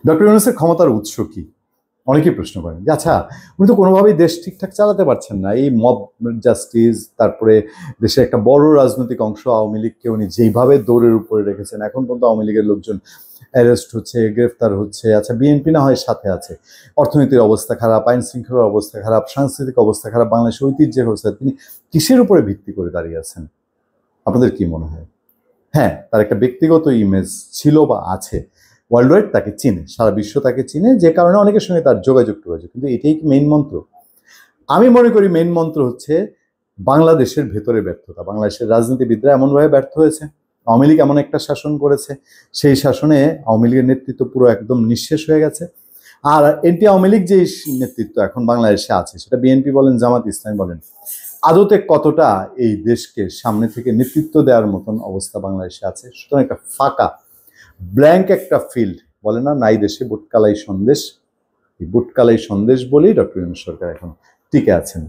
Doctor ইউনূসের ক্ষমতার উৎস কি? অনেকেই প্রশ্ন করেন যে আচ্ছা, উনি তো কোনোভাবেই দেশ ঠিকঠাক চালাতে পারছেন না। এই মব জাস্টিস, তারপরে দেশের একটা বড় রাজনৈতিক অংশ আওয়ামী লীগকে উনি যেইভাবে দৌড়ের উপরে রেখেছেন, এখন পর্যন্ত আওয়ামী লীগের লোকজন অ্যারেস্ট হচ্ছে, গ্রেফতার হচ্ছে। আচ্ছা, বিএনপি না হয় সাথে আছে, অর্থনীতির অবস্থা খারাপ, আইন শৃঙ্খলার অবস্থা খারাপ, সাংস্কৃতিক অবস্থা খারাপ, বাংলাদেশের ঐতিহ্যের অবস্থা, তিনি কিসের উপরে ভিত্তি করে দাঁড়িয়ে আছেন? আপনাদের কি মনে হয়? হ্যাঁ, তার একটা ব্যক্তিগত ইমেজ ছিল বা আছে, ওয়ার্ল্ড ওয়াইড তাকে চিনে, সারা বিশ্ব তাকে চিনে, যে কারণে অনেকের সঙ্গে তার যোগাযোগ, কিন্তু এটাই কি মেইন মন্ত্র? আমি মনে করি মেইন মন্ত্র হচ্ছে বাংলাদেশের ভেতরে ব্যর্থতা। বাংলাদেশের রাজনীতিবিদরা এমনভাবে ব্যর্থ হয়েছে, আওয়ামী লীগ এমন একটা শাসন করেছে, সেই শাসনে আওয়ামী লীগের নেতৃত্ব পুরো একদম নিঃশেষ হয়ে গেছে। আর এনটি আওয়ামী লীগ যে নেতৃত্ব এখন বাংলাদেশে আছে, সেটা বিএনপি বলেন, জামাত ইসলামী বলেন, আদতে কতটা এই দেশকে সামনে থেকে নেতৃত্ব দেওয়ার মতন অবস্থা বাংলাদেশে আছে? সুতরাং একটা ফাঁকা ব্ল্যাঙ্ক একটা ফিল্ড, বলে না নাই দেশে বুটকালাই সন্দেশ, এই বুটকালাই সন্দেশ বলেই ডক্টর ইউনূস সরকার এখন টিকে আছেন।